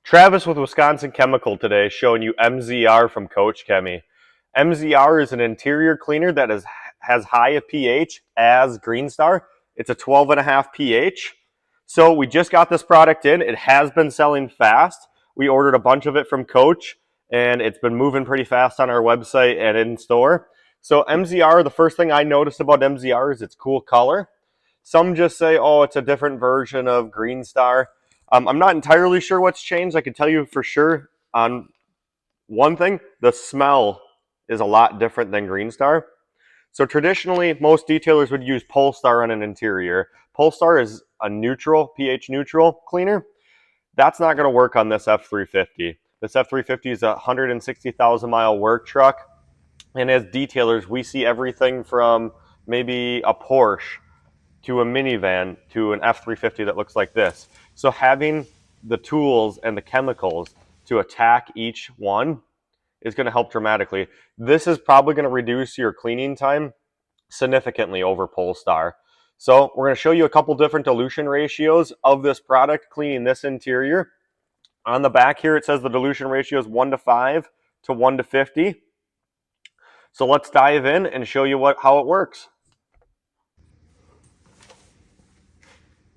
Travis with Wisconsin Chemical today, showing you MZR from Koch Chemie. MZR is an interior cleaner that has high a pH as Green Star. It's a 12.5 pH. So we just got this product in. It has been selling fast. We ordered a bunch of it from Koch, and it's been moving pretty fast on our website and in store. So MZR, the first thing I noticed about MZR is its cool color. Some just say, oh, it's a different version of Green Star. I'm not entirely sure what's changed. I can tell you for sure on one thing, the smell is a lot different than Green Star. So traditionally, most detailers would use Polestar on an interior. Polestar is a neutral, pH neutral cleaner. That's not going to work on this F-350. This F-350 is a 160,000 mile work truck. And as detailers, we see everything from maybe a Porsche to a minivan to an F-350 that looks like this. So having the tools and the chemicals to attack each one is going to help dramatically. This is probably going to reduce your cleaning time significantly over Polestar. So we're going to show you a couple different dilution ratios of this product cleaning this interior. On the back here, it says the dilution ratio is 1:5 to 1:50. So let's dive in and show you how it works.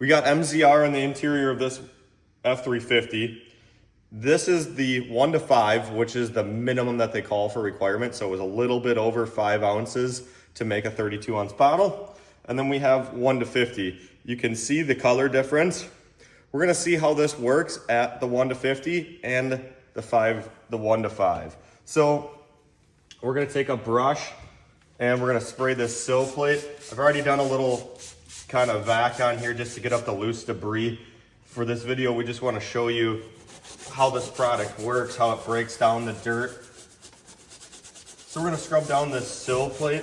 We got MZR on the interior of this F-350. This is the 1:5, which is the minimum that they call for requirement. So it was a little bit over 5 ounces to make a 32 ounce bottle. And then we have 1:50. You can see the color difference. We're gonna see how this works at the 1:50 and the 1:5. So we're gonna take a brush and we're gonna spray this sill plate. I've already done a little kind of vac on here just to get up the loose debris. For this video, we just want to show you how this product works, how it breaks down the dirt. So we're going to scrub down this sill plate.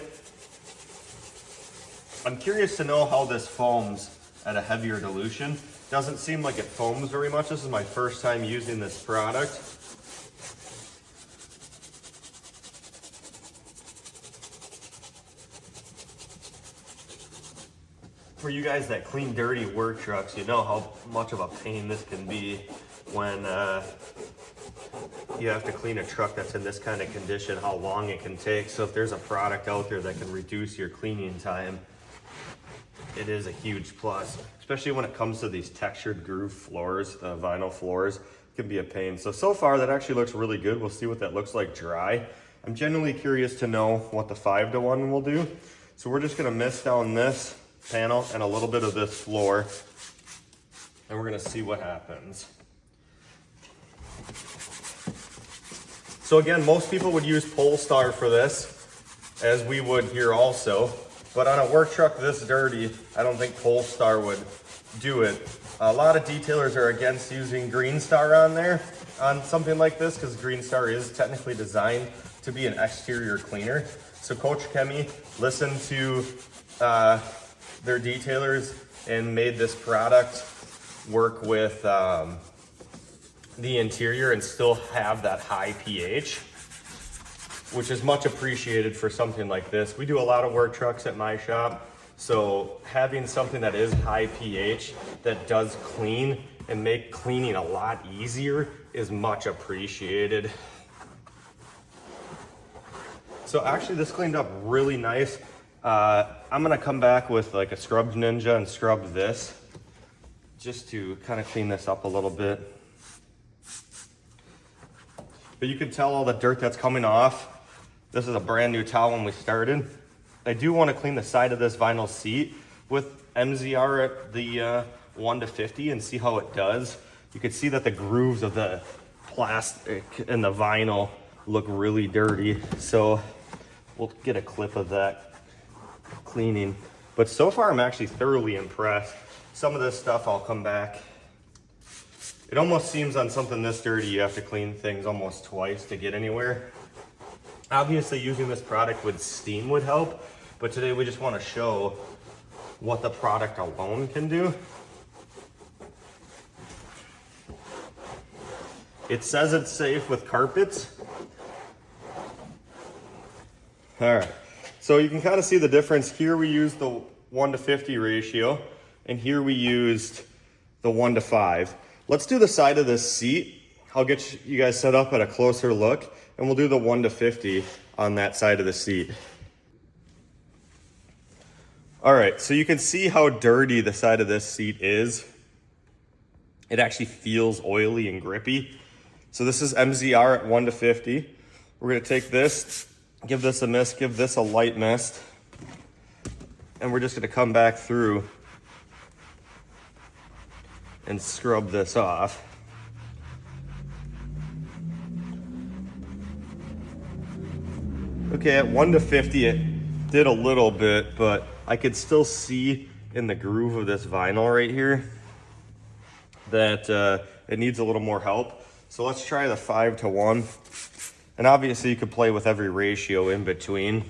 I'm curious to know how this foams at a heavier dilution. Doesn't seem like it foams very much. This is my first time using this product. For you guys that clean dirty work trucks, you know how much of a pain this can be when you have to clean a truck that's in this kind of condition, how long it can take. So if there's a product out there that can reduce your cleaning time, it is a huge plus, especially when it comes to these textured groove floors, the vinyl floors. It can be a pain. So far that actually looks really good. We'll see what that looks like dry. I'm genuinely curious to know what the 5:1 will do. So we're just gonna mist down this panel and a little bit of this floor, and we're gonna see what happens. So again, most people would use Polestar for this, as we would here also, but on a work truck this dirty, I don't think Polestar would do it. A lot of detailers are against using Green Star on there on something like this, because Green Star is technically designed to be an exterior cleaner. So Koch Chemie listened to their detailers and made this product work with the interior and still have that high pH, which is much appreciated for something like this. We do a lot of work trucks at my shop, so having something that is high pH that does clean and make cleaning a lot easier is much appreciated. So actually this cleaned up really nice. I'm gonna come back with like a Scrub Ninja and scrub this just to kind of clean this up a little bit. But you can tell all the dirt that's coming off. This is a brand new towel when we started. I do want to clean the side of this vinyl seat with MZR at the 1:50 and see how it does. You can see that the grooves of the plastic and the vinyl look really dirty. So we'll get a clip of that cleaning. But so far I'm actually thoroughly impressed. Some of this stuff I'll come back. It almost seems on something this dirty you have to clean things almost twice to get anywhere. Obviously using this product with steam would help, but today we just want to show what the product alone can do. It says it's safe with carpets. All right. So you can kind of see the difference. Here we used the 1:50 ratio, and here we used the 1:5. Let's do the side of this seat I'll get you guys set up at a closer look, and we'll do the 1 to 50 on that side of the seat. All right, so you can see how dirty the side of this seat is. It actually feels oily and grippy. So this is MZR at 1 to 50. We're gonna take this, give this a mist, give this a light mist, and we're just gonna come back through and scrub this off. Okay, at 1 to 50, it did a little bit, but I could still see in the groove of this vinyl right here that it needs a little more help. So let's try the 5 to 1. And obviously you could play with every ratio in between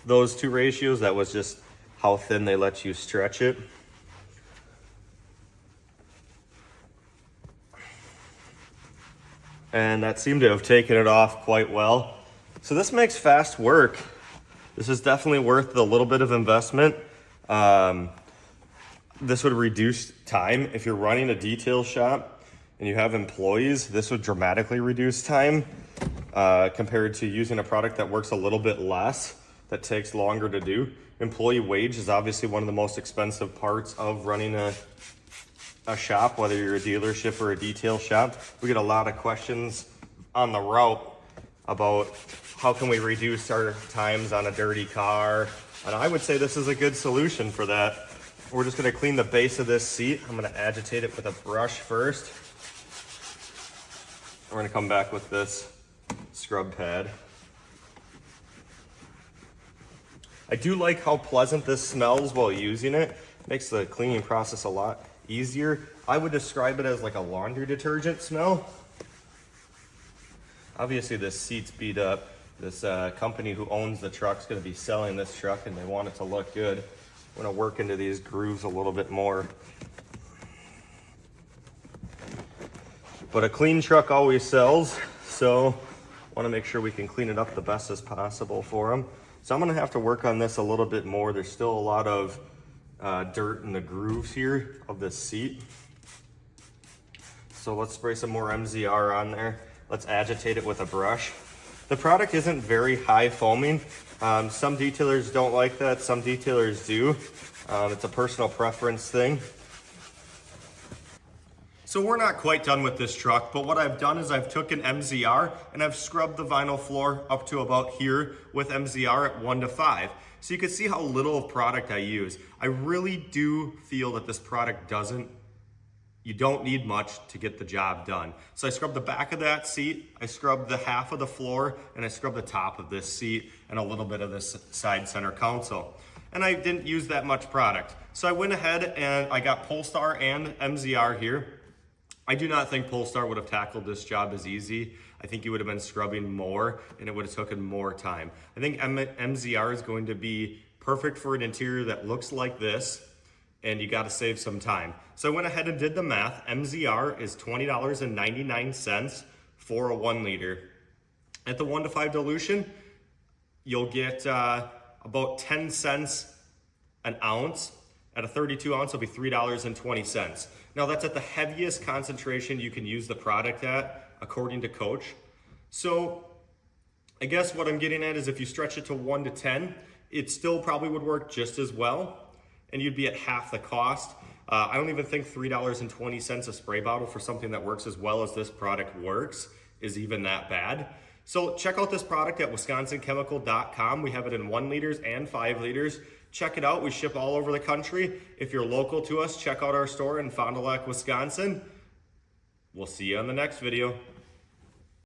those two ratios. That was just how thin they let you stretch it. And that seemed to have taken it off quite well. So this makes fast work. This is definitely worth the little bit of investment. This would reduce time. If you're running a detail shop and you have employees, this would dramatically reduce time compared to using a product that works a little bit less, that takes longer to do. Employee wage is obviously one of the most expensive parts of running a shop, whether you're a dealership or a detail shop. We get a lot of questions on the route about how can we reduce our times on a dirty car. And I would say this is a good solution for that. We're just gonna clean the base of this seat. I'm gonna agitate it with a brush first. We're gonna come back with this scrub pad. I do like how pleasant this smells while using it. Makes the cleaning process a lot easier. I would describe it as like a laundry detergent smell. Obviously this seat's beat up. This company who owns the truck's gonna be selling this truck and they want it to look good. I'm gonna work into these grooves a little bit more. But a clean truck always sells, so wanna make sure we can clean it up the best as possible for them. So I'm gonna have to work on this a little bit more. There's still a lot of dirt in the grooves here of this seat. So let's spray some more MZR on there. Let's agitate it with a brush. The product isn't very high foaming. Some detailers don't like that, some detailers do. It's a personal preference thing. So we're not quite done with this truck, but what I've done is I've took an MZR and I've scrubbed the vinyl floor up to about here with MZR at 1 to 5. So you can see how little of product I use. I really do feel that this product you don't need much to get the job done. So I scrubbed the back of that seat, I scrubbed the half of the floor, and I scrubbed the top of this seat and a little bit of this side center console. And I didn't use that much product. So I went ahead and I got Polestar and MZR here. I do not think Polestar would have tackled this job as easy. I think you would have been scrubbing more and it would have taken more time. I think MZR is going to be perfect for an interior that looks like this, and you gotta save some time. So I went ahead and did the math. MZR is $20.99 for a 1 liter. At the 1 to 5 dilution, you'll get about 10 cents an ounce. At a 32 ounce, it'll be $3.20. Now that's at the heaviest concentration you can use the product at, according to Koch. So I guess what I'm getting at is if you stretch it to 1 to 10, it still probably would work just as well, and you'd be at half the cost. I don't even think $3.20 a spray bottle for something that works as well as this product works is even that bad. So check out this product at wisconsinchemical.com. We have it in 1 liters and 5 liters. Check it out. We ship all over the country. If you're local to us, check out our store in Fond du Lac, Wisconsin. We'll see you on the next video.